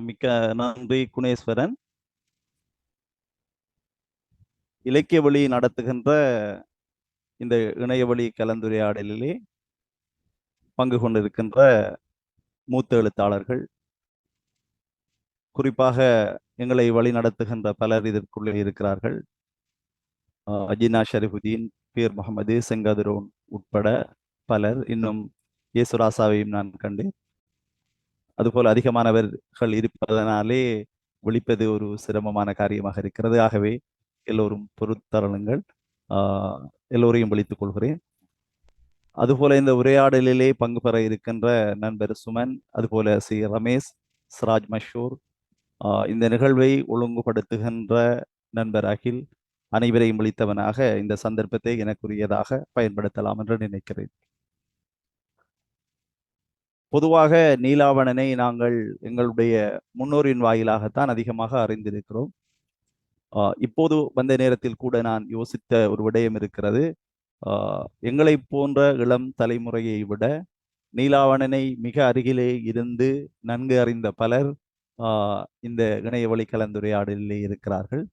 மிக்க நன்றி குணேஸ்வரன். இலக்கிய வழி நடத்துகின்ற இந்த இணையவழி கலந்துரையாடலிலே பங்கு கொண்டிருக்கின்ற மூத்த எழுத்தாளர்கள், குறிப்பாக எங்களை வழி நடத்துகின்ற பலர் இதற்குள்ளே இருக்கிறார்கள். அஜினா ஷரிஃபுதீன், பீர் முகமது, செங்கதிரோன் உட்பட பலர். இன்னும் இயேசுராசாவையும் நான் கண்டேன். அதுபோல் அதிகமானவர்கள் இருப்பதனாலே விழிப்பது ஒரு சிரமமான காரியமாக இருக்கிறது. ஆகவே எல்லோரும் பொறுத்தருளுங்கள். எல்லோரையும் விழித்துக் கொள்கிறேன். அதுபோல இந்த உரையாடலிலே பங்கு பெற இருக்கின்ற நண்பர் சுமன், அதுபோல சி ரமேஷ், சிராஜ் மஷூர், இந்த நிகழ்வை ஒழுங்குபடுத்துகின்ற நண்பர் அகில், அனைவரையும் விழித்தவனாக இந்த சந்தர்ப்பத்தை எனக்குரியதாக பயன்படுத்தலாம் என்று நினைக்கிறேன். பொதுவாக நீலாவணனை நாங்கள் எங்களுடைய முன்னோரின் வாயிலாகத்தான் அதிகமாக அறிந்திருக்கிறோம். இப்போது வந்த நேரத்தில் கூட நான் யோசித்த ஒரு விடயம் இருக்கிறது. எங்களை போன்ற இளம் தலைமுறையை விட நீலாவணனை மிக அருகிலே இருந்து நன்கு அறிந்த பலர் இந்த இணைய வழி கலந்துரையாடலிலே இருக்கிறார்கள்.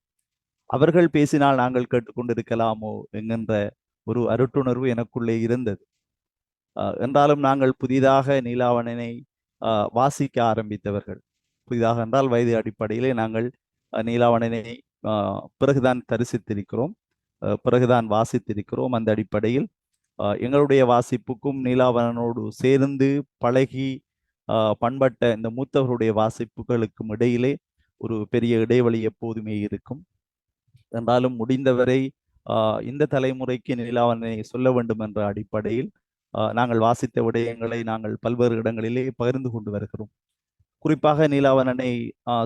அவர்கள் பேசினால் நாங்கள் கேட்டுக்கொண்டிருக்கலாமோ என்கின்ற ஒரு அருட்டுணர்வு எனக்குள்ளே இருந்தது. என்றாலும் நாங்கள் புதிதாக நீலாவணனை வாசிக்க ஆரம்பித்தவர்கள். புதிதாக என்றால் வயது அடிப்படையிலே நாங்கள் நீலாவணனை பிறகுதான் தரிசித்திருக்கிறோம், பிறகுதான் வாசித்திருக்கிறோம். அந்த அடிப்படையில் எங்களுடைய வாசிப்புக்கும் நீலாவணனோடு சேர்ந்து பழகி பண்பட்ட இந்த மூத்தவர்களுடைய வாசிப்புகளுக்கும் இடையிலே ஒரு பெரிய இடைவெளி எப்போதுமே இருக்கும். என்றாலும் முடிந்தவரை இந்த தலைமுறைக்கு நீலாவணனை சொல்ல வேண்டும் என்ற அடிப்படையில் நாங்கள் வாசித்த விடயங்களை நாங்கள் பல்வேறு இடங்களிலே பகிர்ந்து கொண்டு வருகிறோம். குறிப்பாக நீலாவணனை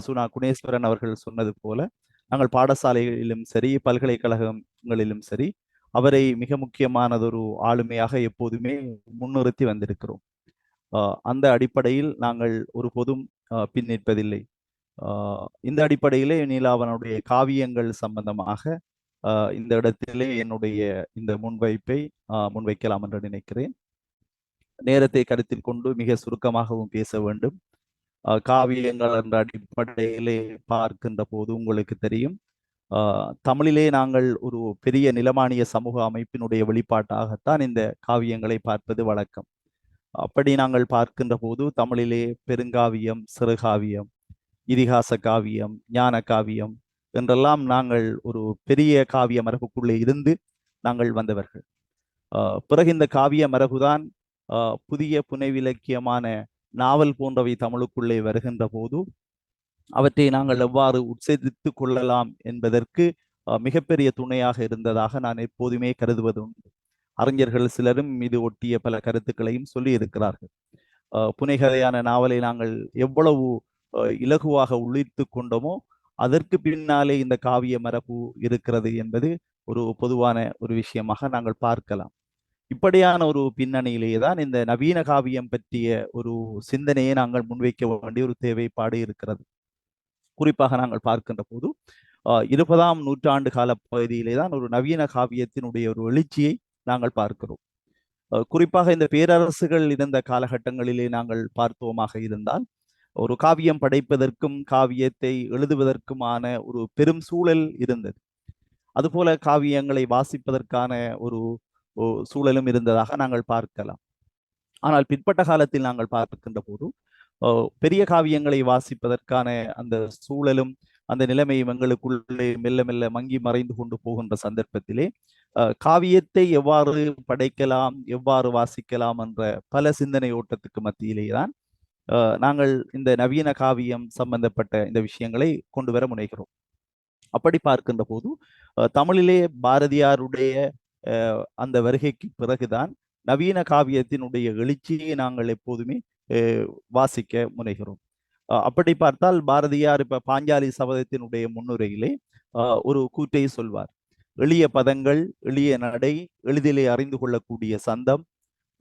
சுனா குணேஸ்வரன் அவர்கள் சொன்னது போல நாங்கள் பாடசாலைகளிலும் சரி, பல்கலைக்கழகங்களிலும் சரி, அவரை மிக முக்கியமானதொரு ஆளுமையாக எப்போதுமே முன்னிறுத்தி வந்திருக்கிறோம். அந்த அடிப்படையில் நாங்கள் ஒருபோதும் பின் நிற்பதில்லை. இந்த அடிப்படையிலே நீலாவனுடைய காவியங்கள் சம்பந்தமாக இந்த இடத்திலே என்னுடைய இந்த முன்வைப்பை முன்வைக்கலாம் என்று நினைக்கிறேன். நேரத்தை கருத்தில் கொண்டு மிக சுருக்கமாகவும் பேச வேண்டும். காவியங்கள் என்ற அடிப்படையிலே பார்க்கின்ற போது உங்களுக்கு தெரியும், தமிழிலே நாங்கள் ஒரு பெரிய நிலமானிய சமூக அமைப்பினுடைய வெளிப்பாட்டாகத்தான் இந்த காவியங்களை பார்ப்பது வழக்கம். அப்படி நாங்கள் பார்க்கின்ற போது தமிழிலே பெருங்காவியம், சிறுகாவியம், இதிகாச காவியம், ஞான காவியம் என்றெல்லாம் நாங்கள் ஒரு பெரிய காவிய மரபுக்குள்ளே இருந்து நாங்கள் வந்தவர்கள். பிறகு இந்த காவிய மரபுதான் புதிய புனைவிலக்கியமான நாவல் போன்றவை தமிழுக்குள்ளே வருகின்ற போது அவற்றை நாங்கள் எவ்வாறு உட்சேர்த்து கொள்ளலாம் என்பதற்கு மிகப்பெரிய துணையாக இருந்ததாக நான் எப்போதுமே கருதுவது உண்டு. அறிஞர்கள் சிலரும் இது ஒட்டிய பல கருத்துக்களையும் சொல்லி இருக்கிறார்கள். புனைகதையான நாவலை நாங்கள் எவ்வளவு இலகுவாக உள்ளிட்டு கொண்டோமோ அதற்கு பின்னாலே இந்த காவிய மரபு இருக்கிறது என்பது ஒரு பொதுவான ஒரு விஷயமாக நாங்கள் பார்க்கலாம். இப்படியான ஒரு பின்னணியிலேயே தான் இந்த நவீன காவியம் பற்றிய ஒரு சிந்தனையை நாங்கள் முன்வைக்க வேண்டிய ஒரு தேவைப்பாடு இருக்கிறது. குறிப்பாக நாங்கள் பார்க்கின்ற போது 20ஆம் நூற்றாண்டு கால பகுதியிலே தான் ஒரு நவீன காவியத்தினுடைய ஒரு எழுச்சியை நாங்கள் பார்க்கிறோம். குறிப்பாக இந்த பேரரசுகள் இருந்த காலகட்டங்களிலே நாங்கள் பார்த்தோமாக இருந்தால் ஒரு காவியம் படைப்பதற்கும் காவியத்தை எழுதுவதற்குமான ஒரு பெரும் சூழல் இருந்தது. அதுபோல காவியங்களை வாசிப்பதற்கான ஒரு சூழலும் இருந்ததாக நாங்கள் பார்க்கலாம். ஆனால் பிற்பட்ட காலத்தில் நாங்கள் பார்க்கின்ற போது பெரிய காவியங்களை வாசிப்பதற்கான அந்த சூழலும் அந்த நிலைமையும் எங்களுக்குள்ளே மெல்ல மெல்ல மங்கி மறைந்து கொண்டு போகின்ற சந்தர்ப்பத்திலே காவியத்தை எவ்வாறு படைக்கலாம், எவ்வாறு வாசிக்கலாம் என்ற பல சிந்தனை ஓட்டத்துக்கு மத்தியிலே தான் நாங்கள் இந்த நவீன காவியம் சம்பந்தப்பட்ட இந்த விஷயங்களை கொண்டு வர முனைகிறோம். அப்படி பார்க்கின்ற போது தமிழிலே பாரதியாருடைய அந்த வருகைக்கு பிறகுதான் நவீன காவியத்தினுடைய எழுச்சியை நாங்கள் எப்போதுமே வாசிக்க முனைகிறோம். அப்படி பார்த்தால் பாரதியார் இப்ப பாஞ்சாலி சபதத்தினுடைய முன்னுரையிலே ஒரு கூற்றை சொல்வார். எளிய பதங்கள், எளிய நடை, எளிதிலே அறிந்து கொள்ளக்கூடிய சந்தம்,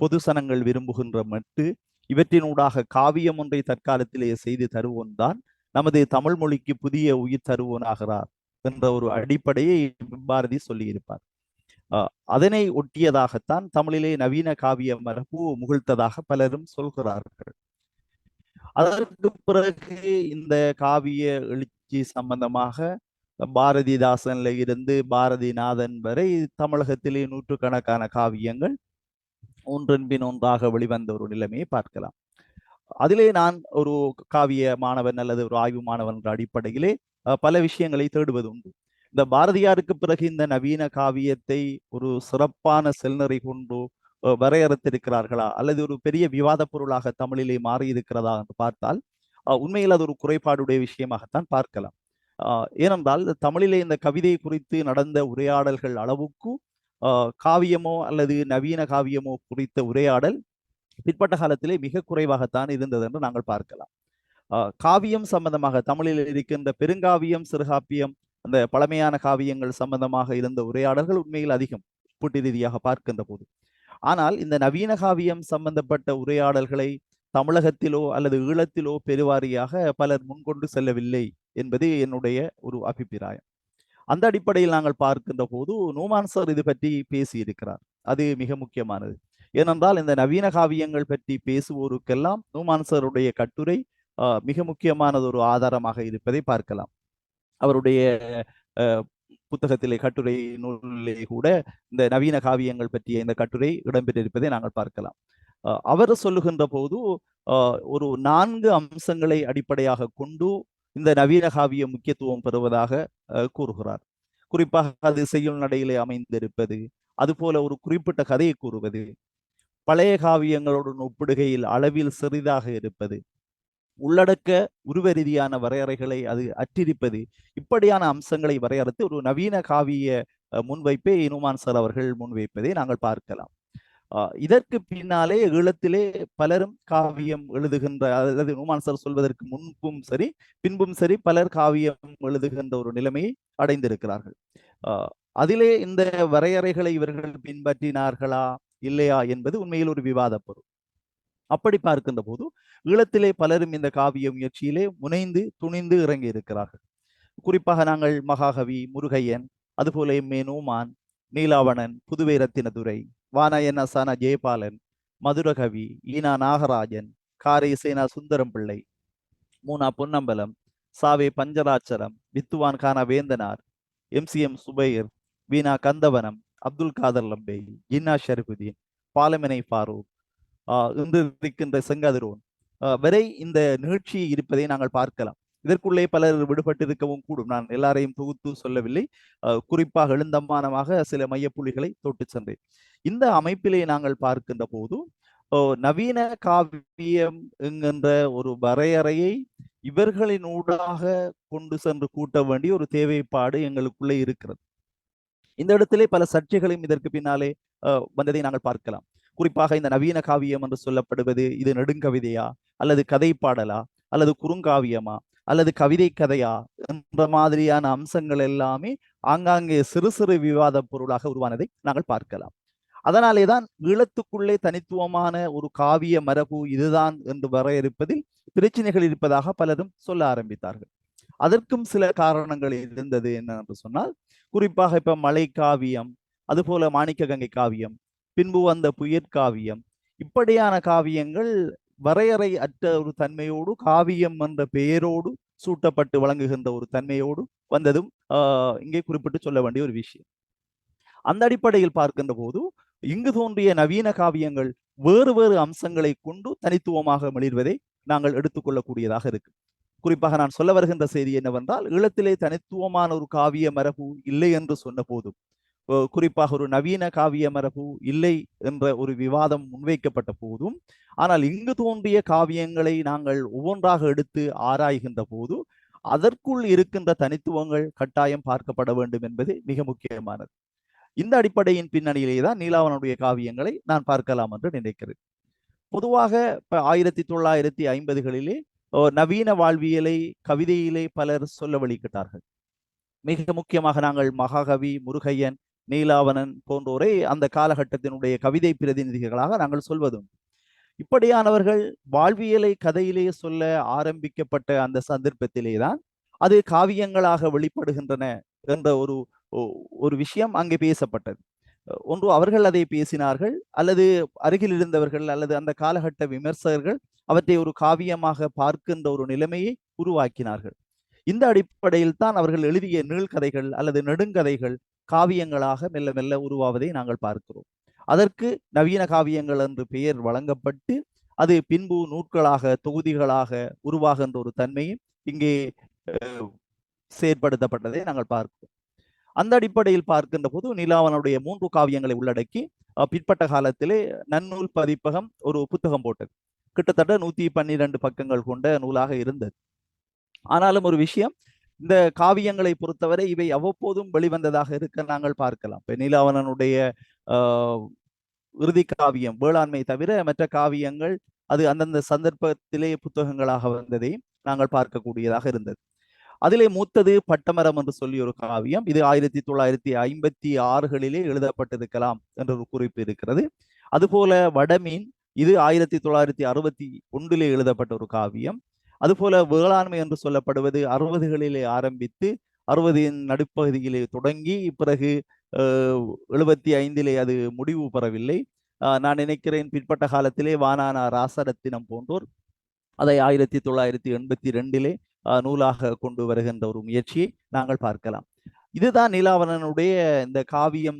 பொது சனங்கள் விரும்புகின்ற மட்டு, இவற்றினூடாக காவியம் ஒன்றை தற்காலத்திலே செய்து தருவோன் தான் நமது தமிழ் மொழிக்கு புதிய உயிர் தருவோனாகிறார் என்ற ஒரு அடிப்படையை பாரதி சொல்லியிருப்பார். அதனை ஒட்டியதாகத்தான் தமிழிலே நவீன காவிய மரபு முகிழ்த்ததாக பலரும் சொல்கிறார்கள். அதற்கு பிறகு இந்த காவிய எழுச்சி சம்பந்தமாக பாரதிதாசன்ல இருந்து பாரதிநாதன் வரை தமிழகத்திலே நூற்றுக்கணக்கான காவியங்கள் ஒன்றன் பின் ஒன்றாக வெளிவந்த ஒரு நிலைமையை பார்க்கலாம். அதிலே நான் ஒரு காவிய மாணவன் அல்லது ஒரு ஆய்வு மாணவன் என்ற அடிப்படையிலே பல விஷயங்களை தேடுவது உண்டு. இந்த பாரதியாருக்கு பிறகு இந்த நவீன காவியத்தை ஒரு சிறப்பான செல்நெறி கொண்டு வரையறுத்திருக்கிறார்களா, அல்லது ஒரு பெரிய விவாத பொருளாக தமிழிலே மாறி இருக்கிறதா என்று பார்த்தால் உண்மையில் அது ஒரு குறைபாடுடைய விஷயமாகத்தான் பார்க்கலாம். ஏனென்றால் தமிழிலே இந்த கவிதை குறித்து நடந்த உரையாடல்கள் அளவுக்கு காவியமோ அல்லது நவீன காவியமோ குறித்த உரையாடல் பிற்பட்ட காலத்திலே மிக குறைவாகத்தான் இருந்தது என்று நாங்கள் பார்க்கலாம். காவியம் சம்பந்தமாக தமிழில் இருக்கின்ற பெருங்காவியம், சிறுகாப்பியம், அந்த பழமையான காவியங்கள் சம்பந்தமாக இருந்த உரையாடல்கள் உண்மையில் அதிகம் ஒப்பீட்டு ரீதியாக பார்க்கின்ற போது. ஆனால் இந்த நவீன காவியம் சம்பந்தப்பட்ட உரையாடல்களை தமிழகத்திலோ அல்லது ஈழத்திலோ பெருவாரியாக பலர் முன்கொண்டு செல்லவில்லை என்பது என்னுடைய ஒரு அபிப்பிராயம். அந்த அடிப்படையில் நாங்கள் பார்க்கின்ற போது நோமான் சார் இது பற்றி பேசியிருக்கிறார். அது மிக முக்கியமானது. ஏனென்றால் இந்த நவீன காவியங்கள் பற்றி பேசுவோருக்கெல்லாம் நோமான் சாருடைய கட்டுரை மிக முக்கியமானது ஒரு ஆதாரமாக இருப்பதை பார்க்கலாம். அவருடைய புத்தகத்திலே கட்டுரை நூலிலே கூட இந்த நவீன காவியங்கள் பற்றிய இந்த கட்டுரை இடம்பெற்றிருப்பதை நாங்கள் பார்க்கலாம். அவர் சொல்லுகின்ற போது ஒரு 4 அம்சங்களை அடிப்படையாக கொண்டு இந்த நவீன காவிய முக்கியத்துவம் பெறுவதாக கூறுகிறார். குறிப்பாக அது செய்யுள் நடையிலே அமைந்திருப்பது, அதுபோல ஒரு குறிப்பிட்ட கதையை கூறுவது, பழைய காவியங்களுடன் ஒப்பிடுகையில் அளவில் சிறிதாக இருப்பது, உள்ளடக்க உருவ ரீதியான வரையறைகளை அது அற்றிருப்பது, இப்படியான அம்சங்களை வரையறுத்து ஒரு நவீன காவிய முன்வைப்பை நோமான் சார் அவர்கள் முன்வைப்பதை நாங்கள் பார்க்கலாம். இதற்கு பின்னாலே ஈழத்திலே பலரும் காவியம் எழுதுகின்ற, அதாவது நோமான் சார் சொல்வதற்கு முன்பும் சரி பின்பும் சரி பலர் காவியம் எழுதுகின்ற ஒரு நிலைமையை அடைந்திருக்கிறார்கள். அதிலே இந்த வரையறைகளை இவர்கள் பின்பற்றினார்களா இல்லையா என்பது உண்மையில் ஒரு விவாத பொருள். அப்படி பார்க்கின்ற போது ஈழத்திலே பலரும் இந்த காவிய முயற்சியிலே முனைந்து துணிந்து இறங்கி இருக்கிறார்கள். குறிப்பாக நாங்கள் மகாகவி, முருகையன், அதுபோல எம் ஏ நோமான், நீலாவணன், புதுவை ரத்தினதுரை, வானயன சன ஜெயபாலன், மதுரகவி, ஈனா நாகராஜன், காரை சேனா சுந்தரம் பிள்ளை, மூனா பொன்னம்பலம், சாவே பஞ்சராச்சரம், வித்துவான் கானா வேந்தனார், MCM சுபைர், வீணா கந்தவனம், அப்துல் காதர் லம்பே, ஜின்னா ஷரிஃபுதீன், பாலமனை ஃபாரூக், இன்று இருக்கின்ற செங்கதிரோன் வரை இந்த நிகழ்ச்சி இருப்பதை நாங்கள் பார்க்கலாம். இதற்குள்ளே பலர் விடுபட்டிருக்கவும் கூடும். நான் எல்லாரையும் தொகுத்து சொல்லவில்லை. குறிப்பாக எழுந்தமானமாக சில மையப்புள்ளிகளை தொட்டு சென்றேன். இந்த அமைப்பிலே நாங்கள் பார்க்கின்ற போது நவீன காவியம் என்கின்ற ஒரு வரையறையை இவர்களினூடாக கொண்டு சென்று கூட்ட வேண்டிய ஒரு தேவைப்பாடு எங்களுக்குள்ளே இருக்கிறது. இந்த இடத்திலே பல சர்ச்சைகளையும் இதற்கு பின்னாலே வந்ததை நாங்கள் பார்க்கலாம். குறிப்பாக இந்த நவீன காவியம் என்று சொல்லப்படுவது இது நெடுங்கவிதையா, அல்லது கதை பாடலா, அல்லது குறுங்காவியமா, அல்லது கவிதை கதையா என்ற மாதிரியான அம்சங்கள் எல்லாமே ஆங்காங்கே சிறு சிறு விவாத பொருளாக உருவானதை நாங்கள் பார்க்கலாம். அதனாலே தான் ஈழத்துக்குள்ளே தனித்துவமான ஒரு காவிய மரபு இதுதான் என்று வரையறுப்பதில் பிரச்சனைகள் இருப்பதாக பலரும் சொல்ல ஆரம்பித்தார்கள். அதற்கும் சில காரணங்கள் இருந்தது என்னென்று சொன்னால், குறிப்பாக இப்ப மலை காவியம், அதுபோல மாணிக்க கங்கை காவியம், பின்பு வந்த புயற்காவியம், இப்படியான காவியங்கள் வரையறை அற்ற ஒரு தன்மையோடு காவியம் என்ற பெயரோடு சூட்டப்பட்டு வழங்குகின்ற ஒரு தன்மையோடு வந்ததும் இங்கே குறிப்பிட்டு சொல்ல வேண்டிய ஒரு விஷயம். அந்த அடிப்படையில் பார்க்கின்ற போது இங்கு தோன்றிய நவீன காவியங்கள் வேறு வேறு அம்சங்களை கொண்டு தனித்துவமாக மிளிர்வதை நாங்கள் எடுத்துக்கொள்ளக்கூடியதாக இருக்கு. குறிப்பாக நான் சொல்ல வருகின்ற செய்தி என்னவென்றால், ஈழத்திலே தனித்துவமான ஒரு காவிய மரபு இல்லை என்று சொன்ன போதும், குறிப்பாக ஒரு நவீன காவிய மரபு இல்லை என்ற ஒரு விவாதம் முன்வைக்கப்பட்ட போதும், ஆனால் இங்கு தோன்றிய காவியங்களை நாங்கள் ஒவ்வொன்றாக எடுத்து ஆராய்கின்ற போது அதற்குள் இருக்கின்ற தனித்துவங்கள் கட்டாயம் பார்க்கப்பட வேண்டும் என்பது மிக முக்கியமானது. இந்த அடிப்படையின் பின்னணியிலே தான் நீலாவணனுடைய காவியங்களை நான் பார்க்கலாம் என்று நினைக்கிறேன். பொதுவாக 1950களிலே நவீன வாழ்வியலை கவிதையிலே பலர் சொல்ல வழிகிட்டார்கள். மிக முக்கியமாக நாங்கள் மகாகவி, முருகையன், நீலாவணன் போன்றோரை அந்த காலகட்டத்தினுடைய கவிதை பிரதிநிதிகளாக நாங்கள் சொல்வதும். இப்படியானவர்கள் வாழ்வியலை கதையிலே சொல்ல ஆரம்பிக்கப்பட்ட அந்த சந்தர்ப்பத்திலே தான் அது காவியங்களாக வெளிப்படுகின்றன என்ற ஒரு விஷயம் அங்கே பேசப்பட்டது. ஒன்று அவர்கள் அதை பேசினார்கள், அல்லது அருகில் இருந்தவர்கள் அல்லது அந்த காலகட்ட விமர்சகர்கள் அவற்றை ஒரு காவியமாக பார்க்கின்ற ஒரு நிலைமையை உருவாக்கினார்கள். இந்த அடிப்படையில் தான் அவர்கள் எழுதிய நீள்கதைகள் அல்லது நெடுங்கதைகள் காவியங்களாக மெல்ல மெல்ல உருவாவதை நாங்கள் பார்க்கிறோம். அதற்கு நவீன காவியங்கள் என்று பெயர் வழங்கப்பட்டு அது பின்பு நூட்களாக தொகுதிகளாக உருவாகின்ற ஒரு தன்மையும் இங்கே செயற்படுத்தப்பட்டதை நாங்கள் பார்க்கிறோம். அந்த அடிப்படையில் பார்க்கின்ற போது நீலாவனுடைய 3 காவியங்களை உள்ளடக்கி பிற்பட்ட காலத்திலே நன்னூல் பதிப்பகம் ஒரு புத்தகம் போட்டது. கிட்டத்தட்ட 112 பக்கங்கள் கொண்ட நூலாக இருந்தது. ஆனாலும் ஒரு விஷயம், இந்த காவியங்களை பொறுத்தவரை இவை அவ்வப்போதும் வெளிவந்ததாக இருக்க நாங்கள் பார்க்கலாம். இப்ப நீலாவணனுடைய இறுதி காவியம் வேளாண்மை தவிர மற்ற காவியங்கள் அது அந்தந்த சந்தர்ப்பத்திலே புத்தகங்களாக வந்ததை நாங்கள் பார்க்கக்கூடியதாக இருந்தது. அதிலே மூத்தது பட்டமரம் என்று சொல்லி ஒரு காவியம். இது 1956களிலே எழுதப்பட்டிருக்கலாம் என்ற ஒரு குறிப்பு இருக்கிறது. அதுபோல வடமீன், இது 1961 எழுதப்பட்ட ஒரு காவியம். அதுபோல வேளாண்மை என்று சொல்லப்படுவது 60களிலே ஆரம்பித்து 60 நடுப்பகுதியிலே தொடங்கி பிறகு 75 அது முடிவு பெறவில்லை. நான் நினைக்கிறேன் பிற்பட்ட காலத்திலே வானானா ராசரத்தினம் போன்றோர் அதை 1982 நூலாக கொண்டு வருகின்ற ஒரு முயற்சியை நாங்கள் பார்க்கலாம். இதுதான் நீலாவணனுடைய இந்த காவியம்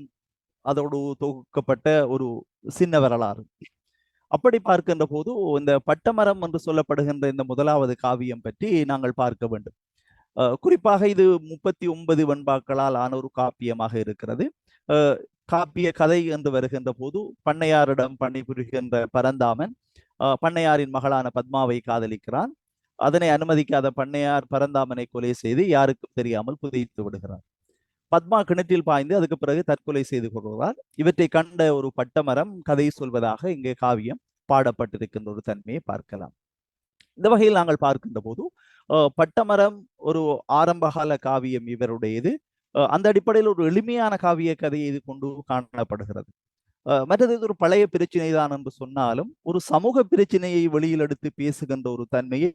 அதோடு தொகுக்கப்பட்ட ஒரு சின்ன வரலாறு. அப்படி பார்க்கின்ற போது இந்த பட்டமரம் என்று சொல்லப்படுகின்ற இந்த முதலாவது காவியம் பற்றி நாங்கள் பார்க்க வேண்டும். குறிப்பாக இது 39 வெண்பாக்களால் ஆன ஒரு காப்பியமாக இருக்கிறது. காப்பிய கதை என்று வருகின்ற போது பண்ணையாரிடம் பணிபுரிகின்ற பரந்தாமன் பண்ணையாரின் மகளான பத்மாவை காதலிக்கிறான். அதனை அனுமதிக்காத பண்ணையார் பரந்தாமனை கொலை செய்து யாருக்கும் தெரியாமல் புதைத்து விடுகிறார். பத்மா கிணற்றில் பாய்ந்து அதுக்கு பிறகு தற்கொலை செய்து கொள்கிறார். இவற்றை கண்ட ஒரு பட்டமரம் கதை சொல்வதாக இங்கே காவியம் பாடப்பட்டிருக்கின்ற ஒரு தன்மையை பார்க்கலாம். இந்த வகையில் நாங்கள் பார்க்கின்ற போது பட்டமரம் ஒரு ஆரம்பகால காவியம் இவருடையது. அந்த அடிப்படையில் ஒரு எளிமையான காவிய கதையை இது கொண்டு காணப்படுகிறது. மற்றது ஒரு பழைய பிரச்சனை தான் என்று சொன்னாலும் ஒரு சமூக பிரச்சனையை வெளியில் எடுத்து பேசுகின்ற ஒரு தன்மையை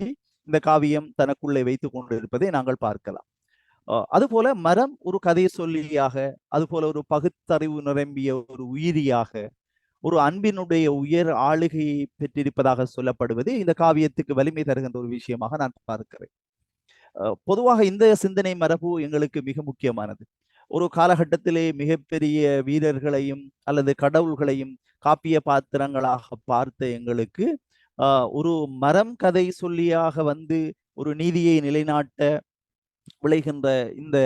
இந்த காவியம் தனக்குள்ளே வைத்துக் கொண்டு இருப்பதை நாங்கள் பார்க்கலாம். அதுபோல மரம் ஒரு கதை சொல்லியாக, அதுபோல ஒரு பகுத்தறிவு நிரம்பிய ஒரு உயிரியாக, ஒரு அன்பினுடைய உயர் ஆளுகையை பெற்றிருப்பதாக சொல்லப்படுவது இந்த காவியத்துக்கு வலிமை தருகின்ற ஒரு விஷயமாக நான் பார்க்கிறேன். பொதுவாக இந்த சிந்தனை மரபு எங்களுக்கு மிக முக்கியமானது. ஒரு காலகட்டத்திலே மிகப்பெரிய வீரர்களையும் அல்லது கடவுள்களையும் காப்பிய பாத்திரங்களாக பார்த்த எங்களுக்கு ஒரு மரம் கதை சொல்லியாக வந்து ஒரு நீதியை நிலைநாட்ட விளைகின்ற இந்த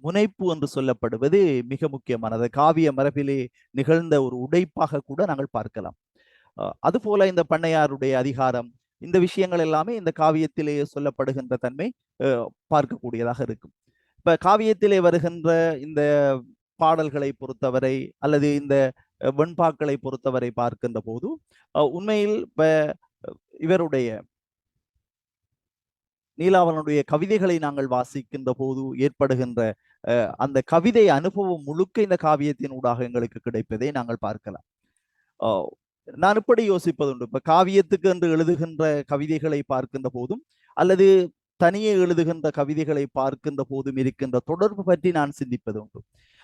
முனைப்பு என்று சொல்லப்படுவது மிக முக்கியமானது. காவிய மரபிலே நிகழ்ந்த ஒரு உடைப்பாக கூட நாங்கள் பார்க்கலாம். அதுபோல இந்த பண்ணையாருடைய அதிகாரம், இந்த விஷயங்கள் எல்லாமே இந்த காவியத்திலே சொல்லப்படுகின்ற தன்மை பார்க்கக்கூடியதாக இருக்கும். இப்ப காவியத்திலே வருகின்ற இந்த பாடல்களை பொறுத்தவரை அல்லது இந்த வெண்பாக்களை பொறுத்தவரை பார்க்கின்ற போது உண்மையில் இவருடைய நீலாவனுடைய கவிதைகளை நாங்கள் வாசிக்கின்ற போது ஏற்படுகின்ற அந்த கவிதை அனுபவம் முழுக்க இந்த காவியத்தின் ஊடாக எங்களுக்கு கிடைப்பதை நாங்கள் பார்க்கலாம். நான் இப்படி யோசிப்பதுண்டு. இப்ப காவியத்துக்கு என்று எழுதுகின்ற கவிதைகளை பார்க்கின்ற போதும் அல்லது தனியே எழுதுகின்ற கவிதைகளை பார்க்கின்ற போதும் இருக்கின்ற தொடர்பு பற்றி நான் சிந்திப்பது உண்டு.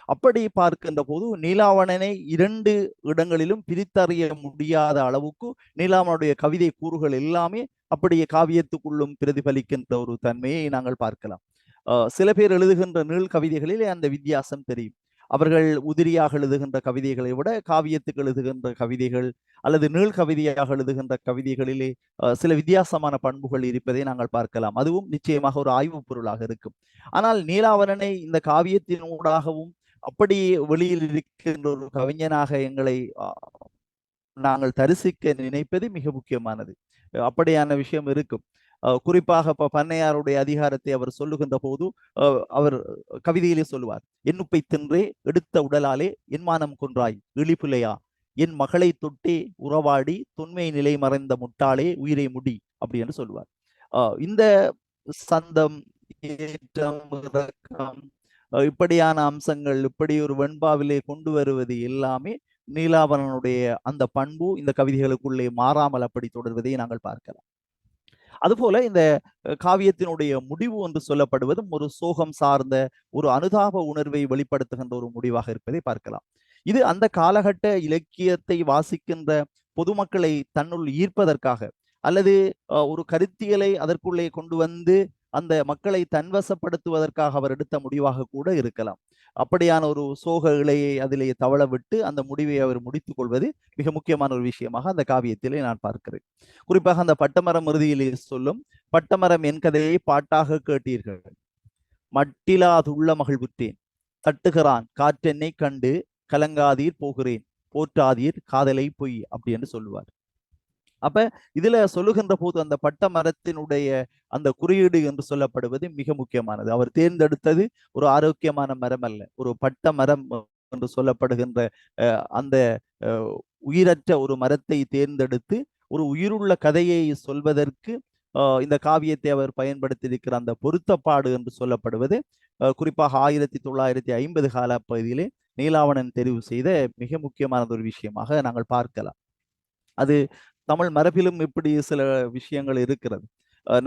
அப்படி பார்க்கின்ற போது நீலாவணனை 2 இடங்களிலும் பிரித்தறிய முடியாத அளவுக்கு நீலாவனுடைய கவிதை கூறுகள் எல்லாமே அப்படியே காவியத்துக்குள்ளும் பிரதிபலிக்கின்ற ஒரு தன்மையை நாங்கள் பார்க்கலாம். சில பேர் எழுதுகின்ற நீள் கவிதைகளிலே அந்த வித்தியாசம் தெரியும். அவர்கள் உதிரியாக எழுதுகின்ற கவிதைகளை விட காவியத்துக்கு எழுதுகின்ற கவிதைகள் அல்லது நீள் கவிதையாக எழுதுகின்ற கவிதைகளிலே சில வித்தியாசமான பண்புகள் இருப்பதை நாங்கள் பார்க்கலாம். அதுவும் நிச்சயமாக ஒரு ஆய்வு பொருளாக இருக்கும். ஆனால் நீலாவணனை இந்த காவியத்தின் ஊடாகவும் அப்படி வெளியில் இருக்கின்ற ஒரு கவிஞனாக எங்களை நாங்கள் தரிசிக்க நினைப்பது மிக முக்கியமானது. அப்படியான விஷயம் இருக்கும். குறிப்பாக பண்ணையாருடைய அதிகாரத்தை அவர் சொல்லுகின்ற போது அவர் கவிதையிலே சொல்லுவார், என்னுப்பை தின்றே எடுத்த உடலாலே என் மானம் கொன்றாய் இழிப்புலையா, என் மகளை தொட்டே உறவாடி தொன்மை நிலை மறைந்த முட்டாளே உயிரை முடி அப்படி என்று சொல்லுவார். இந்த சந்தம், ஏற்றம், இரக்கம், இப்படியான அம்சங்கள் இப்படி ஒரு வெண்பாவிலே கொண்டு வருவது எல்லாமே நீலாவணனுடைய அந்த பண்பு இந்த கவிதைகளுக்குள்ளே மாறாமல் அப்படி தொடர்வதை நாங்கள் பார்க்கலாம். அதுபோல இந்த காவியத்தினுடைய முடிவு என்று சொல்லப்படுவதும் ஒரு சோகம் சார்ந்த ஒரு அனுதாப உணர்வை வெளிப்படுத்துகின்ற ஒரு முடிவாக இருப்பதை பார்க்கலாம். இது அந்த காலகட்ட இலக்கியத்தை வாசிக்கின்ற பொதுமக்களை தன்னுள் ஈர்ப்பதற்காக, அல்லது ஒரு கருத்தியலை அதற்குள்ளே கொண்டு வந்து அந்த மக்களை தன்வசப்படுத்துவதற்காக அவர் எடுத்த முடிவாக கூட இருக்கலாம். அப்படியான ஒரு சோக இலையை அதிலே தவள விட்டு அந்த முடிவை அவர் முடித்துக் கொள்வது மிக முக்கியமான ஒரு விஷயமாக அந்த காவியத்திலே நான் பார்க்கிறேன். குறிப்பாக அந்த பட்டமரம் இறுதியிலே சொல்லும், பட்டமரம் என் கதையை பாட்டாக கேட்டீர்கள், மட்டிலாதுள்ள மகிழ்வுற்றேன், தட்டுகிறான் காற்றென்னை கண்டு கலங்காதீர் போகிறேன், போற்றாதீர் காதலை பொய் அப்படி என்று சொல்லுவார். அப்ப இதுல சொல்லுகின்ற போது அந்த பட்ட மரத்தினுடைய அந்த குறியீடு என்று சொல்லப்படுவது மிக முக்கியமானது. அவர் தேர்ந்தெடுத்தது ஒரு ஆரோக்கியமான மரம் அல்ல, ஒரு பட்ட மரம் என்று சொல்லப்படுகின்ற அந்த உயிரற்ற ஒரு மரத்தை தேர்ந்தெடுத்து ஒரு உயிருள்ள கதையை சொல்வதற்கு இந்த காவியத்தை அவர் பயன்படுத்தியிருக்கிற அந்த பொருத்தப்பாடு என்று சொல்லப்படுவது குறிப்பாக 1950 கால பகுதியிலே நீலாவணன் தெரிவு செய்த மிக முக்கியமான ஒரு விஷயமாக நாங்கள் பார்க்கலாம். அது தமிழ் மரபிலும் இப்படி சில விஷயங்கள் இருக்கிறது.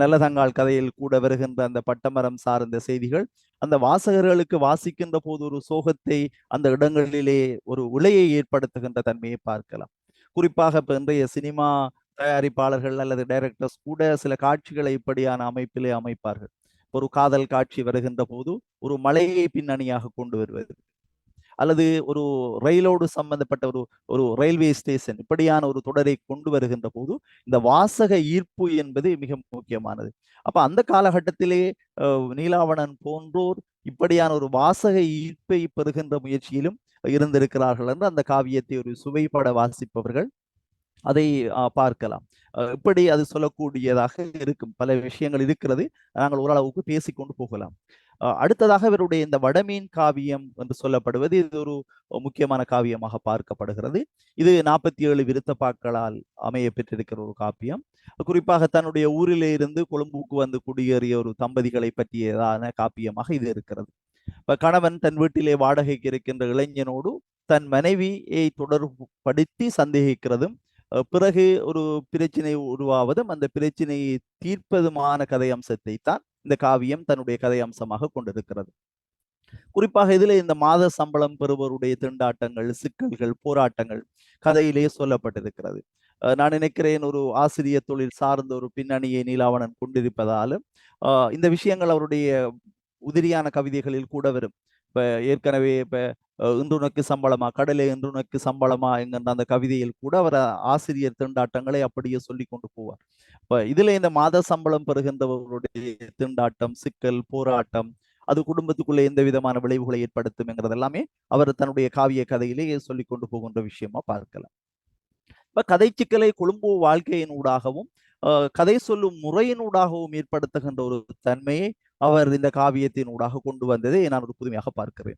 நல்லதங்காள் கதையில் கூட வருகின்ற அந்த பட்டமரம் சார்ந்த செய்திகள் அந்த வாசகர்களுக்கு வாசிக்கின்ற போது ஒரு சோகத்தை அந்த இடங்களிலே ஒரு உலையை ஏற்படுத்துகின்ற தன்மையை பார்க்கலாம். குறிப்பாக இப்ப இன்றைய சினிமா தயாரிப்பாளர்கள் அல்லது டைரக்டர்ஸ் கூட சில காட்சிகளை இப்படியான அமைப்பிலே அமைப்பார்கள். ஒரு காதல் காட்சி வருகின்ற போது ஒரு மலையை பின்னணியாக கொண்டு வருவது, அல்லது ஒரு ரயிலோடு சம்பந்தப்பட்ட ஒரு ஒரு ரயில்வே ஸ்டேஷன் இப்படியான ஒரு தொடரை கொண்டு வருகின்ற போது இந்த வாசக ஈர்ப்பு என்பது மிக முக்கியமானது. அப்ப அந்த காலகட்டத்திலே நீலாவணன் போன்றோர் இப்படியான ஒரு வாசக ஈர்ப்பை பெறுகின்ற முயற்சியிலும் இருந்திருக்கிறார்கள் என்று அந்த காவியத்தை ஒரு சுவைப்பட வாசிப்பவர்கள் அதை பார்க்கலாம். இப்படி அது சொல்லக்கூடியதாக இருக்கும் பல விஷயங்கள் இருக்கிறது. நாங்கள் ஓரளவுக்கு பேசிக்கொண்டு போகலாம். அடுத்ததாக இவருடைய இந்த வடமீன் காவியம் என்று சொல்லப்படுவது இது ஒரு முக்கியமான காவியமாக பார்க்கப்படுகிறது. இது 47 விருத்தப்பாக்களால் அமைய பெற்றிருக்கிற ஒரு காப்பியம். குறிப்பாக தன்னுடைய ஊரிலே இருந்து கொழும்புக்கு வந்து குடியேறிய ஒரு தம்பதிகளை பற்றியதான காப்பியமாக இது இருக்கிறது. கணவன் தன் வீட்டிலே வாடகைக்கு இருக்கின்ற இளைஞனோடு தன் மனைவியை தொடர்புபடுத்தி சந்தேகிக்கிறதும், பிறகு ஒரு பிரச்சனை உருவாவதும் அந்த பிரச்சனையை தீர்ப்பதுமான கதை அம்சத்தை தான் இந்த காவியம் தன்னுடைய கதை அம்சமாக கொண்டிருக்கிறது. குறிப்பாக இதில் இந்த மாத சம்பளம் பெறுவோருடைய திண்டாட்டங்கள், சிக்கல்கள், போராட்டங்கள் கதையிலே சொல்லப்பட்டிருக்கிறது. நான் நினைக்கிறேன் ஒரு ஆசிரியர் தொழில் சார்ந்த ஒரு பின்னணியை நீலாவணன் கொண்டிருப்பதாலும் இந்த விஷயங்கள் அவருடைய உதிரியான கவிதைகளில் கூட வரும். இப்ப ஏற்கனவே இப்ப இன்று உனக்கு சம்பளமா, கடலே இன்று உனக்கு சம்பளமா என்கின்ற அந்த கவிதையில் கூட அவர் ஆசிரியர் திண்டாட்டங்களை அப்படியே சொல்லி கொண்டு போவார். இப்ப இதுல இந்த மாத சம்பளம் பெறுகின்றவர்களுடைய திண்டாட்டம், சிக்கல், போராட்டம், அது குடும்பத்துக்குள்ளே எந்த விதமான விளைவுகளை ஏற்படுத்தும் என்கிறது எல்லாமே அவர் தன்னுடைய காவிய கதையிலேயே சொல்லி கொண்டு போகின்ற விஷயமா பார்க்கலாம். இப்ப கதை சிக்கலை கொழும்பு வாழ்க்கையினூடாகவும் கதை சொல்லும் முறையினூடாகவும் ஏற்படுத்துகின்ற ஒரு தன்மையை அவர் இந்த காவியத்தின் ஊடாக கொண்டு வந்ததை நான் ஒரு புதுமையாக பார்க்கிறேன்.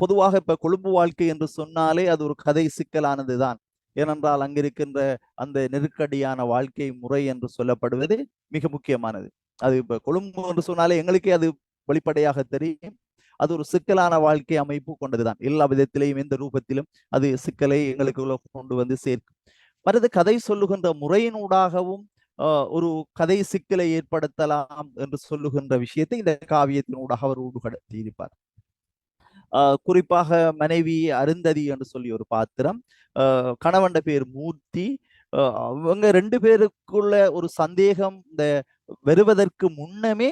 பொதுவாக இப்ப கொழும்பு வாழ்க்கை என்று சொன்னாலே அது ஒரு கதை சிக்கலானது தான். ஏனென்றால் அங்கிருக்கின்ற அந்த நெருக்கடியான வாழ்க்கை முறை என்று சொல்லப்படுவது மிக முக்கியமானது. அது இப்ப கொழும்பு என்று சொன்னாலே எங்களுக்கே அது வெளிப்படையாக தெரியும். அது ஒரு சிக்கலான வாழ்க்கை அமைப்பு கொண்டதுதான். எல்லா விதத்திலையும் எந்த ரூபத்திலும் அது சிக்கலை எங்களுக்கு கொண்டு வந்து சேர்க்கும். மற்றது கதை சொல்லுகின்ற முறையினூடாகவும் ஒரு கதை சிக்கலை ஏற்படுத்தலாம் என்று சொல்லுகின்ற விஷயத்தை இந்த காவியத்தினூடாக அவர் ஊடுகடத்தி இருப்பார். குறிப்பாக மனைவி அருந்ததி என்று சொல்லி ஒரு பாத்திரம், கணவன் பேர் மூர்த்தி. அவங்க 2 பேருக்குள்ள ஒரு சந்தேகம் இந்த வருவதற்கு முன்னமே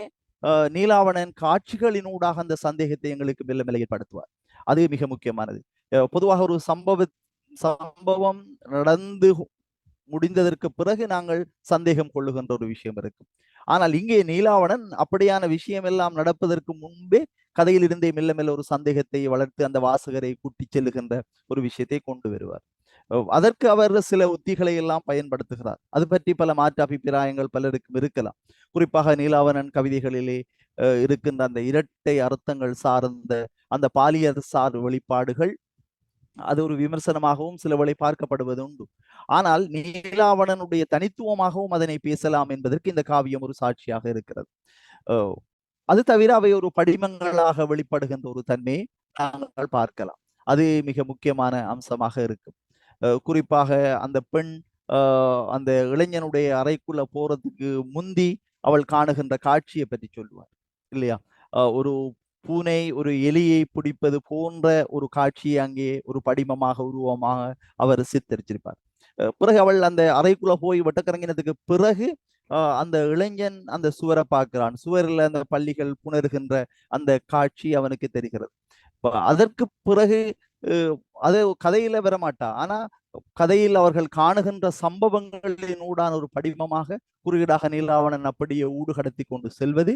நீலாவணன் காட்சிகளினூடாக அந்த சந்தேகத்தை எங்களுக்கு மெல்ல மெல்ல ஏற்படுத்துவார். அது மிக முக்கியமானது. பொதுவாக ஒரு சம்பவம் நடந்து முடிந்ததற்கு பிறகு நாங்கள் சந்தேகம் கொள்ளுகின்ற ஒரு விஷயம் இருக்கும். ஆனால் இங்கே நீலாவணன் அப்படியான விஷயம் எல்லாம் நடப்பதற்கு முன்பே கதையில் இருந்தே மெல்ல மெல்ல ஒரு சந்தேகத்தை வளர்த்து அந்த வாசகரை கூட்டி செல்லுகின்ற ஒரு விஷயத்தை கொண்டு வருவார். அதற்கு அவர் சில உத்திகளை எல்லாம் பயன்படுத்துகிறார். அது பற்றி பல மாற்று அபிப்பிராயங்கள் பலருக்கும் இருக்கலாம். குறிப்பாக நீலாவணன் கவிதைகளிலே இருக்கின்ற அந்த இரட்டை அர்த்தங்கள் சார்ந்த அந்த பாலியல் சார் வெளிப்பாடுகள் அது ஒரு விமர்சனமாகவும் சில வேளை பார்க்கப்படுவது உண்டு. ஆனால் நீலாவணனுடைய தனித்துவமாகவும் அதனை பேசலாம் என்பதற்கு இந்த காவியம் ஒரு சாட்சியாக இருக்கிறது. அது தவிர அவை ஒரு படிமங்களாக வெளிப்படுகின்ற ஒரு தன்மையை நாங்கள் பார்க்கலாம். அது மிக முக்கியமான அம்சமாக இருக்கும். குறிப்பாக அந்த பெண் அந்த இளைஞனுடைய அறைக்குள்ள போறதுக்கு முந்தி அவள் காணுகின்ற காட்சியை பற்றி சொல்லுவார் இல்லையா? ஒரு பூனை ஒரு எலியை பிடிப்பது போன்ற ஒரு காட்சியை அங்கே ஒரு படிமமாக உருவமாக அவர் சித்தரிச்சிருப்பார். பிறகு அவள் அந்த அறைக்குள்ள போய் வெட்டக்கரங்கினதுக்கு பிறகு அந்த இளைஞன் அந்த சுவரை பார்க்கிறான். சுவரில் அந்த பள்ளிகள் புணர்கின்ற அந்த காட்சி அவனுக்கு தெரிகிறது. அதற்கு பிறகு அது கதையில வரமாட்டா. ஆனா கதையில் அவர்கள் காணுகின்ற சம்பவங்களினூடான ஒரு படிமமாக குறியீடாக நீலாவணன் அப்படியே ஊடுகடத்தி கொண்டு செல்வது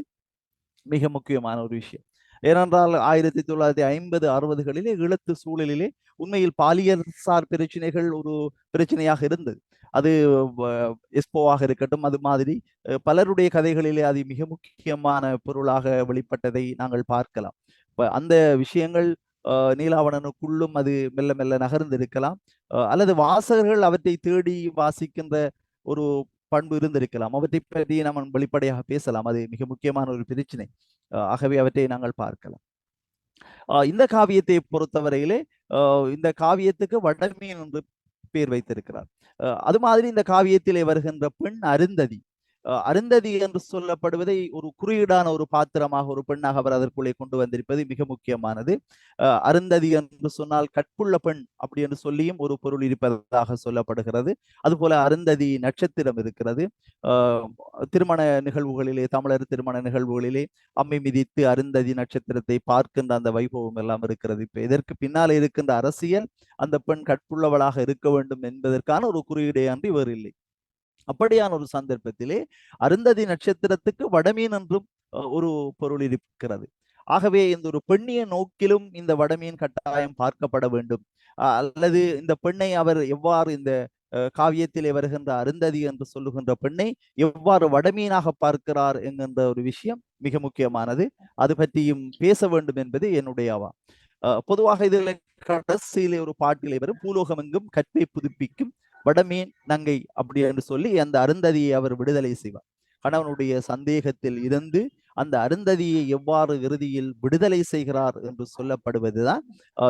மிக முக்கியமான ஒரு விஷயம். ஏனென்றால் 1950 60களிலே ஈழத்து சூழலிலே உண்மையில் பாலியல் சார் பிரச்சனைகள் ஒரு பிரச்சனையாக இருந்தது. அது எஸ்போவாக இருக்கட்டும், அது மாதிரி பலருடைய கதைகளிலே அது மிக முக்கியமான பொருளாக வெளிப்பட்டதை நாங்கள் பார்க்கலாம். அந்த விஷயங்கள் நீலாவணனுக்குள்ளும் அது மெல்ல மெல்ல நகர்ந்திருக்கலாம், அல்லது வாசகர்கள் அவற்றை தேடி வாசிக்கின்ற ஒரு பண்பு இருந்திருக்கலாம். அவற்றை பற்றி நாம் வெளிப்படையாக பேசலாம். அது மிக முக்கியமான ஒரு பிரச்சனை. ஆகவே அவற்றை நாங்கள் பார்க்கலாம். இந்த காவியத்தை பொறுத்தவரையிலே இந்த காவியத்துக்கு வடமீன் என்று பேர் வைத்திருக்கிறார். அது மாதிரி இந்த காவியத்திலே வருகின்ற பெண் அருந்ததி. அருந்ததி என்று சொல்லப்படுவதை ஒரு குறியீடான ஒரு பாத்திரமாக ஒரு பெண்ணாக அவர் அதற்குள்ளே கொண்டு வந்திருப்பது மிக முக்கியமானது. அருந்ததி என்று சொன்னால் கற்புள்ள பெண் அப்படி என்று சொல்லியும் ஒரு பொருள் இருப்பதாக சொல்லப்படுகிறது. அதுபோல அருந்ததி நட்சத்திரம் இருக்கிறது. திருமண நிகழ்வுகளிலே, தமிழர் திருமண நிகழ்வுகளிலே அம்மை மிதித்து அருந்ததி நட்சத்திரத்தை பார்க்கின்ற அந்த வைபவம் எல்லாம் இருக்கிறது. இப்ப இதற்கு பின்னாலே இருக்கின்ற அரசியல் அந்த பெண் கற்புள்ளவளாக இருக்க வேண்டும் என்பதற்கான ஒரு குறியீடே அன்றி வேறு இல்லை. அப்படியான ஒரு சந்தர்ப்பத்திலே அருந்ததி நட்சத்திரத்துக்கு வடமீன் என்றும் ஒரு பொருள் இருக்கிறது. ஆகவே இந்த ஒரு பெண்ணிய நோக்கிலும் இந்த வடமீன் கட்டாயம் பார்க்கப்பட வேண்டும். அல்லது இந்த பெண்ணை அவர் எவ்வாறு இந்த காவியத்திலே வருகின்ற அருந்ததி என்று சொல்லுகின்ற பெண்ணை எவ்வாறு வடமீனாக பார்க்கிறார் என்கின்ற ஒரு விஷயம் மிக முக்கியமானது. அது பற்றியும் பேச வேண்டும் என்பது என்னுடைய அவா. பொதுவாக இதில் கடைசியிலே ஒரு பாட்டிலே வரும், பூலோகம் எங்கும் கற்பை புதுப்பிக்கும் வடமீன் நங்கை அப்படி என்று சொல்லி அந்த அருந்ததியை அவர் விடுதலை செய்வார். கணவனுடைய சந்தேகத்தில் இருந்து அந்த அருந்ததியை எவ்வாறு இறுதியில் விடுதலை செய்கிறார் என்று சொல்லப்படுவதுதான்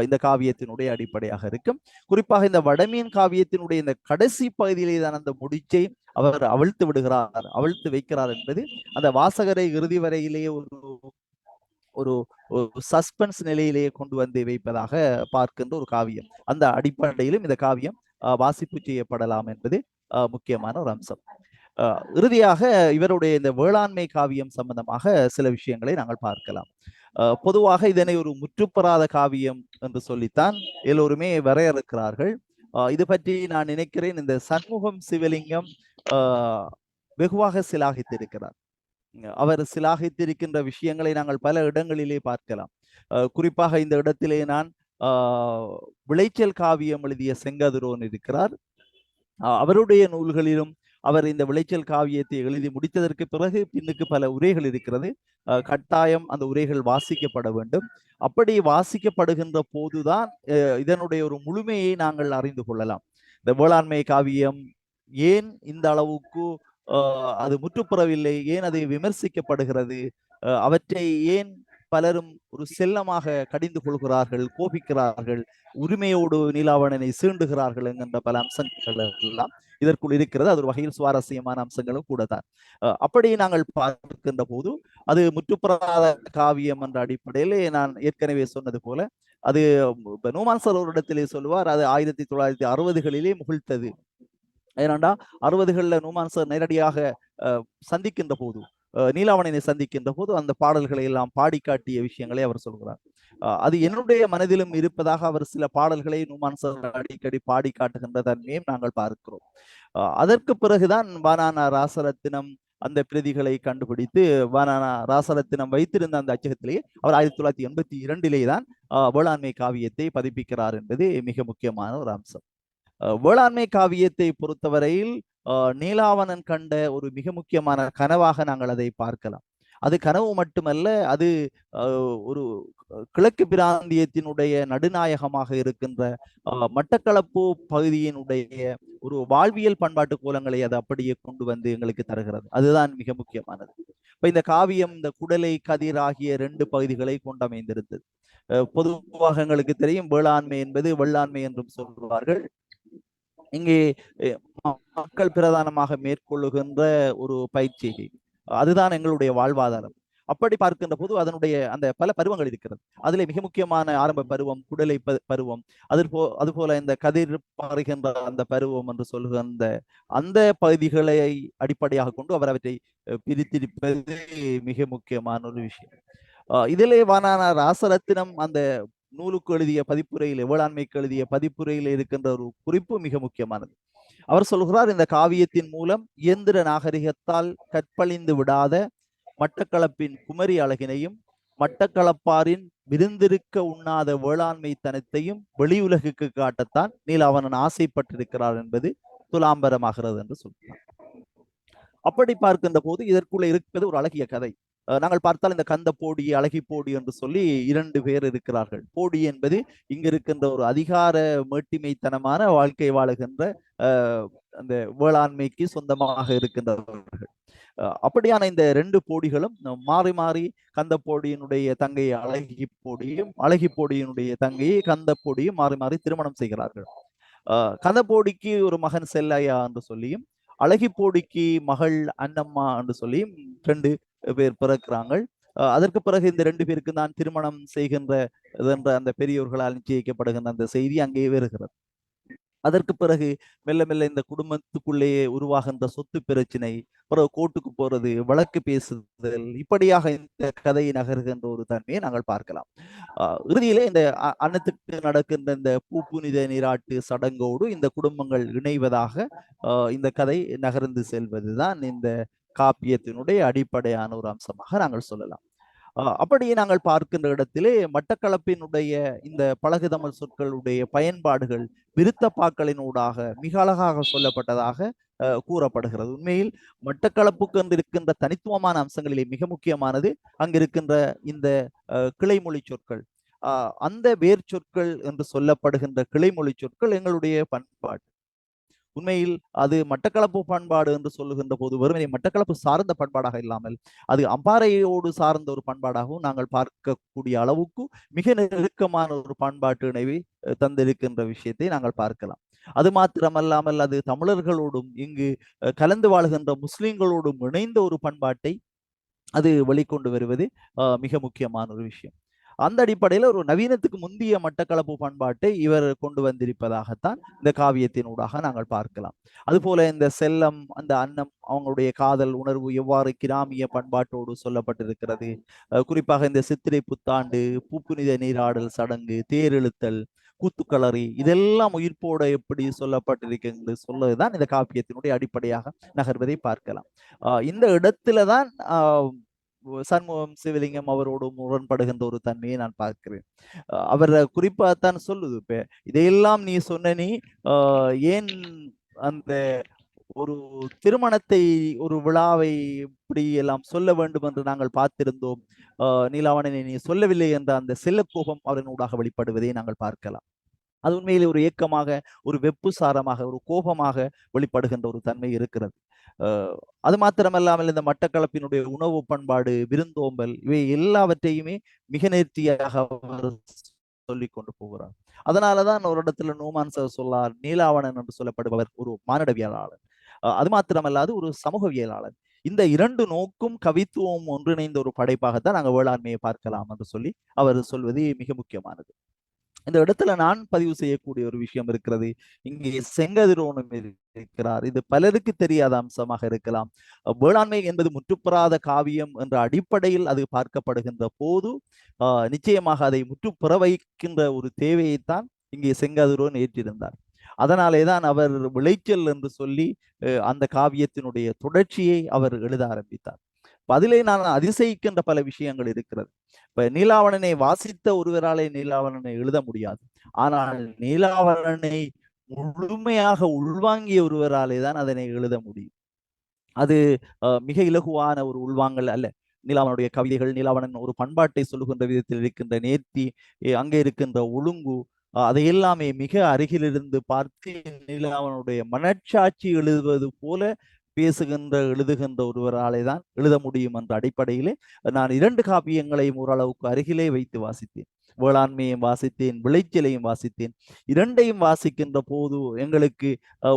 இந்த காவியத்தினுடைய அடிப்படையாக இருக்கும். குறிப்பாக இந்த வடமீன் காவியத்தினுடைய இந்த கடைசி பகுதியிலே தான் அந்த முடிச்சை அவர் அவிழ்த்து விடுகிறார், அவிழ்த்து வைக்கிறார் என்பது அந்த வாசகரை இறுதி வரையிலேயே ஒரு சஸ்பென்ஸ் நிலையிலேயே கொண்டு வந்து வைப்பதாக பார்க்கின்ற ஒரு காவியம். அந்த அடிப்படையிலும் இந்த காவியம் வாசிப்பு செய்யப்படலாம் என்பது முக்கியமான ஒரு அம்சம். இறுதியாக இவருடைய இந்த வேளாண்மை காவியம் சம்பந்தமாக சில விஷயங்களை நாங்கள் பார்க்கலாம். பொதுவாக இதனை ஒரு முற்றுப்பெறாத காவியம் என்று சொல்லித்தான் எல்லோருமே வரையறுக்கிறார்கள். இது பற்றி நான் நினைக்கிறேன் இந்த சண்முகம் சிவலிங்கம் வெகுவாக சிலாகித்திருக்கிறார். அவர் சிலாகித்திருக்கின்ற விஷயங்களை நாங்கள் பல இடங்களிலே பார்க்கலாம். குறிப்பாக இந்த இடத்திலே நான் விளைச்சல் காவியம் எழுதிய செங்கதிரோன் இருக்கிறார். அவருடைய நூல்களிலும் அவர் இந்த விளைச்சல் காவியத்தை எழுதி முடித்ததற்கு பிறகு பின்னுக்கு பல உரைகள் இருக்கிறது. கட்டாயம் அந்த உரைகள் வாசிக்கப்பட வேண்டும். அப்படி வாசிக்கப்படுகின்ற போதுதான் இதனுடைய ஒரு முழுமையை நாங்கள் அறிந்து கொள்ளலாம். இந்த வேளாண்மை காவியம் ஏன் இந்த அளவுக்கு அது முற்றுப்பெறவில்லை, ஏன் அது விமர்சிக்கப்படுகிறது, அவற்றை ஏன் பலரும் ஒரு செல்லமாக கடிந்து கொள்கிறார்கள், கோபிக்கிறார்கள், உரிமையோடு நீலாவணனை சீண்டுகிறார்கள் என்கின்ற பல அம்சங்கள் எல்லாம் இதற்குள் இருக்கிறது. அது ஒரு வகையில் சுவாரஸ்யமான அம்சங்களும் கூட தான். அப்படி நாங்கள் பார்க்கின்ற போது அது முற்றுப்பெறாத காவியம் என்ற அடிப்படையிலே நான் ஏற்கனவே சொன்னது போல அது நூமான் சார் ஒரு இடத்திலே சொல்லுவார், அது 1960களிலே முகிழ்த்தது. ஏனண்டா 60களில் நூமான் சார் நேரடியாக சந்திக்கின்ற போது, நீலாவணனை சந்திக்கின்ற போது அந்த பாடல்களை எல்லாம் பாடி காட்டிய விஷயங்களை அவர் சொல்கிறார். அது என்னுடைய மனதிலும் இருப்பதாக அவர் சில பாடல்களை நூமான் சார் அடிக்கடி பாடி காட்டுகின்ற தன்மையும் நாங்கள் பார்க்கிறோம். அதற்கு பிறகுதான் வானானா ராசரத்தினம் அந்த பிரதிகளை கண்டுபிடித்து வானானா ராசரத்தினம் வைத்திருந்த அந்த அச்சகத்திலேயே அவர் 1982 தான் வேளாண்மை காவியத்தை பதிப்பிக்கிறார் என்பது மிக முக்கியமான ஒரு அம்சம். வேளாண்மை காவியத்தை பொறுத்தவரையில் நீலாவணன் கண்ட ஒரு மிக முக்கியமான கனவாக நாங்கள் அதை பார்க்கலாம். அது கனவு மட்டுமல்ல, அது ஒரு கிழக்கு பிராந்தியத்தினுடைய நடுநாயகமாக இருக்கின்ற மட்டக்களப்பு பகுதியினுடைய ஒரு வாழ்வியல் பண்பாட்டு கோலங்களை அது அப்படியே கொண்டு வந்து எங்களுக்கு தருகிறது. அதுதான் மிக முக்கியமானது. இப்ப இந்த காவியம் இந்த குடலை கதிர் ஆகிய 2 பகுதிகளை கொண்டமைந்திருந்தது. பொதுவாக எங்களுக்கு தெரியும் வேளாண்மை என்பது வெள்ளாண்மை என்றும் சொல்வார்கள். இங்கே மக்கள் பிரதானமாக மேற்கொள்ளுகின்ற ஒரு பயிற்சிகை, அதுதான் எங்களுடைய வாழ்வாதாரம். அப்படி பார்க்கின்ற போது அதனுடைய அந்த பல பருவங்கள் இருக்கிறது. அதிலே மிக முக்கியமான ஆரம்ப பருவம், குடலை பருவம், அதுபோல இந்த கதிர் பாருகின்ற அந்த பருவம் என்று சொல்லுகின்ற அந்த பகுதிகளை அடிப்படையாக கொண்டு அவர் அவற்றை பிரித்திருப்பது மிக முக்கியமான ஒரு விஷயம். இதிலே வானான ராசரத்தினம் அந்த நூலுக்கு எழுதிய பதிப்புரையில், வேளாண்மைக்கு எழுதிய பதிப்புரையில் இருக்கின்ற ஒரு குறிப்பு மிக முக்கியமானது. அவர் சொல்கிறார், இந்த காவியத்தின் மூலம் இயந்திர நாகரிகத்தால் கற்பழிந்து விடாத மட்டக்களப்பின் குமரி அழகினையும் மட்டக்களப்பாரின் விருந்திருக்க உண்ணாத வேளாண்மை தனத்தையும் வெளியுலகுக்கு காட்டத்தான் நீலாவணன் ஆசைப்பட்டிருக்கிறார் என்பது துலாம்பரமாகிறது என்று சொல்கிறார். அப்படி பார்க்கின்ற போது இதற்குள்ள இருப்பது ஒரு அழகிய கதை. நாங்கள் பார்த்தால் இந்த கந்த போடி, அழகி போடி என்று சொல்லி 2 பேர் இருக்கிறார்கள். போடி என்பது இங்க இருக்கின்ற ஒரு அதிகார மேட்டிமைத்தனமான வாழ்க்கை வாழுகின்ற அந்த வேளாண்மைக்கு சொந்தமாக இருக்கின்றவர்கள். அப்படியான இந்த 2 போடிகளும் மாறி மாறி கந்த போடியினுடைய தங்கையை அழகி போடியும், அழகி போடியினுடைய தங்கையை கந்த போடியும் மாறி மாறி திருமணம் செய்கிறார்கள். கந்த போடிக்கு ஒரு மகன் செல்லையா என்று சொல்லியும், அழகி போடிக்கு மகள் அன்னம்மா என்று சொல்லியும் 2 பேர் பிறக்கிறாங்க. அதற்கு பிறகு இந்த 2 பேருக்கு தான் திருமணம் செய்கின்ற அந்த பெரியோர்களால் நிச்சயிக்கப்படுகின்ற அந்த செய்தி அங்கே வருகிறது. அதற்கு பிறகு மெல்ல மெல்ல இந்த குடும்பத்துக்குள்ளேயே உருவாகின்ற சொத்து பிரச்சனை, பிறகு கோர்ட்டுக்கு போறது, வழக்கு பேசுதல், இப்படியாக இந்த கதையை நகர்கின்ற ஒரு தன்மையை நாங்கள் பார்க்கலாம். இறுதியிலே இந்த அன்னத்துக்கு நடக்கின்ற இந்த பூப்புனித நீராட்டு சடங்கோடு இந்த குடும்பங்கள் இணைவதாக இந்த கதை நகர்ந்து செல்வதுதான் இந்த காப்பியத்தினுடைய அடிப்படையான ஒரு அம்சமாக நாங்கள் சொல்லலாம். அப்படியே நாங்கள் பார்க்கின்ற இடத்திலே மட்டக்களப்பினுடைய இந்த பழகு தமிழ் சொற்களுடைய பயன்பாடுகள் விருத்தப்பாக்களினூடாக மிக அழகாக சொல்லப்பட்டதாக கூறப்படுகிறது. உண்மையில் மட்டக்களப்புக்கு என்று இருக்கின்ற தனித்துவமான அம்சங்களிலே மிக முக்கியமானது அங்கிருக்கின்ற இந்த கிளைமொழி சொற்கள். அந்த வேர் சொற்கள் என்று சொல்லப்படுகின்ற கிளைமொழி சொற்கள் எங்களுடைய பண்பாடு. உண்மையில் அது மட்டக்களப்பு பண்பாடு என்று சொல்லுகின்ற போது வெறுமனே மட்டக்களப்பு சார்ந்த பண்பாடாக இல்லாமல் அது அம்பாறையோடு சார்ந்த ஒரு பண்பாடாகவும் நாங்கள் பார்க்கக்கூடிய அளவுக்கு மிக நெருக்கமான ஒரு பண்பாட்டு இணைவை தந்திருக்கின்ற விஷயத்தை நாங்கள் பார்க்கலாம். அது மாத்திரமல்லாமல் அது தமிழர்களோடும் இங்கு கலந்து வாழ்கின்ற முஸ்லிம்களோடும் இணைந்த ஒரு பண்பாட்டை அது வெளிக்கொண்டு வருவது மிக முக்கியமான ஒரு விஷயம். அந்த அடிப்படையில் ஒரு நவீனத்துக்கு முந்தைய மட்டக்களப்பு பண்பாட்டை இவர் கொண்டு வந்திருப்பதாகத்தான் இந்த காவியத்தின் ஊடாக நாங்கள் பார்க்கலாம். அதுபோல இந்த செல்லம், அந்த அன்னம், அவங்களுடைய காதல் உணர்வு எவ்வாறு கிராமிய பண்பாட்டோடு சொல்லப்பட்டிருக்கிறது. குறிப்பாக இந்த சித்திரை புத்தாண்டு, பூப்புனித நீராடல் சடங்கு, தேரெழுத்தல், கூத்துக்களறி, இதெல்லாம் உயிர்ப்போட எப்படி சொல்லப்பட்டிருக்கு சொல்லுவதுதான் இந்த காப்பியத்தினுடைய அடிப்படையாக நகர்வதை பார்க்கலாம். இந்த இடத்துலதான் சண்முகம் சிவலிங்கம் அவரோடு முரண்படுகின்ற ஒரு தன்மையை நான் பார்க்கிறேன். அவர் குறிப்பாகத்தான் சொல்லுது, இப்ப இதையெல்லாம் நீ சொன்ன, நீ ஏன் அந்த ஒரு திருமணத்தை, ஒரு விழாவை இப்படி எல்லாம் சொல்ல வேண்டும் என்று நாங்கள் பார்த்திருந்தோம், நீலாவணனை நீ சொல்லவில்லை என்ற அந்த செல்லக்கோபம் அவரினூடாக வெளிப்படுவதை நாங்கள் பார்க்கலாம். அது உண்மையிலே ஒரு ஏக்கமாக, ஒரு வெப்பு சாரமாக, ஒரு கோபமாக வெளிப்படுகின்ற ஒரு தன்மை இருக்கிறது. அது மாத்திரமல்லாமல் இந்த மட்டக்களப்பினுடைய உணவு பண்பாடு, விருந்தோம்பல், இவை எல்லாவற்றையுமே மிக நேர்த்தியாக சொல்லிக் கொண்டு போகிறார். அதனாலதான் ஒரு இடத்துல நோமான் சார் சொல்லார், நீலாவணன் என்று சொல்லப்படுபவர் ஒரு மானிடவியலாளர், அது மாத்திரமல்லாது ஒரு சமூகவியலாளர். இந்த 2 நோக்கும் கவித்துவம் ஒன்றிணைந்த ஒரு படைப்பாகத்தான் நாங்கள் வேளாண்மையை பார்க்கலாம் என்று சொல்லி அவர் சொல்வது மிக முக்கியமானது. இந்த இடத்துல நான் பதிவு செய்யக்கூடிய ஒரு விஷயம் இருக்கிறது. இங்கே செங்கதிரோனும் இருக்கிறார். இது பலருக்கு தெரியாத அம்சமாக இருக்கலாம். வேளாண்மை என்பது முற்றுப்பெறாத காவியம் என்ற அடிப்படையில் அது பார்க்கப்படுகின்ற போது நிச்சயமாக அதை முற்றுப்பெற வைக்கின்ற ஒரு தேவையைத்தான் இங்கே செங்கதிரோன் ஏற்றிருந்தார். அதனாலேதான் அவர் விளைச்சல் என்று சொல்லி அந்த காவியத்தினுடைய தொடர்ச்சியை அவர் எழுத ஆரம்பித்தார். அதிலே நான் அதிசயிக்கின்ற பல விஷயங்கள் இருக்கிறது. இப்ப நீலாவணனை வாசித்த ஒருவராலே நீலாவணனை எழுத முடியாது. ஆனால் நீலாவணனை முழுமையாக உள்வாங்கிய ஒருவராலே தான் அதனை எழுத முடியும். அது மிக இலகுவான ஒரு உள்வாங்கல் அல்ல. நீலாவனுடைய கவிதைகள், நீலாவணன் ஒரு பண்பாட்டை சொல்லுகின்ற விதத்தில் இருக்கின்ற நேர்த்தி, அங்கே இருக்கின்ற ஒழுங்கு, அதையெல்லாமே மிக அருகிலிருந்து பார்த்து நீலாவனுடைய மனச்சாட்சி எழுதுவது போல எழுதுகின்ற ஒருவராலே தான் எழுத முடியும் என்ற அடிப்படையிலே நான் 2 காப்பியங்களையும் ஓரளவுக்கு அருகிலே வைத்து வாசித்தேன். வேளாண்மையும் வாசித்தேன், விளைச்சலையும் வாசித்தேன். இரண்டையும் வாசிக்கின்ற போது எங்களுக்கு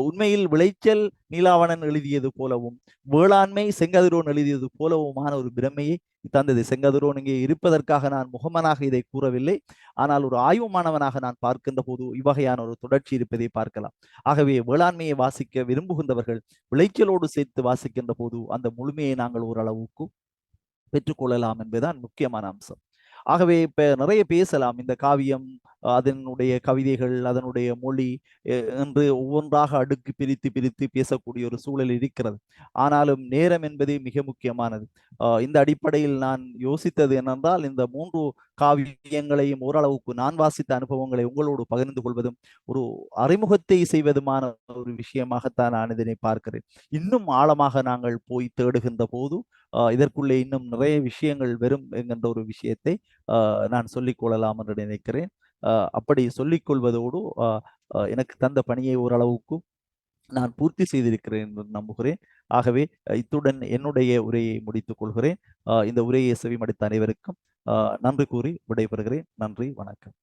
உண்மையில் விளைச்சல் நீலாவணன் எழுதியது போலவும் வேளாண்மை செங்கதிரோன் எழுதியது போலவுமான ஒரு பிரமையை தந்தது. செங்கதிரோன் இங்கே இருப்பதற்காக நான் முகமனாக இதை கூறவில்லை, ஆனால் ஒரு ஆய்வு மாணவனாக நான் பார்க்கின்ற போது இவ்வகையான ஒரு தொடர்ச்சி இருப்பதை பார்க்கலாம். ஆகவே வேளாண்மையை வாசிக்க விரும்புகின்றவர்கள் விளைச்சலோடு சேர்த்து வாசிக்கின்ற போது அந்த முழுமையை நாங்கள் ஓரளவுக்கு பெற்றுக்கொள்ளலாம் என்பதுதான் முக்கியமான அம்சம். ஆகவே இப்ப நிறைய பேசலாம் இந்த காவியம், அதனுடைய கவிதைகள், அதனுடைய மொழி என்று ஒவ்வொன்றாக அடுக்கு பிரித்து பிரித்து பேசக்கூடிய ஒரு சூழல் இருக்கிறது. ஆனாலும் நேரம் என்பது மிக முக்கியமானது. இந்த அடிப்படையில் நான் யோசித்தது என்னென்றால், இந்த 3 காவியங்களையும் ஓரளவுக்கு நான் வாசித்த அனுபவங்களை உங்களோடு பகிர்ந்து கொள்வதும் ஒரு அறிமுகத்தை செய்வதுமான ஒரு விஷயமாகத்தான் நான் இதனை பார்க்கிறேன். இன்னும் ஆழமாக நாங்கள் போய் தேடுகின்ற போது இதற்குள்ளே இன்னும் நிறைய விஷயங்கள் வரும் என்கின்ற ஒரு விஷயத்தை நான் சொல்லிக் கொள்ளலாம் என்று நினைக்கிறேன். அப்படி சொல்லிக் கொள்வதோடு எனக்கு தந்த பணியை ஓரளவுக்கு நான் பூர்த்தி செய்திருக்கிறேன் என்று நம்புகிறேன். ஆகவே இத்துடன் என்னுடைய உரையை முடித்துக் கொள்கிறேன். இந்த உரையை செவிமடுத்த அனைவருக்கும் நன்றி கூறி விடைபெறுகிறேன். நன்றி, வணக்கம்.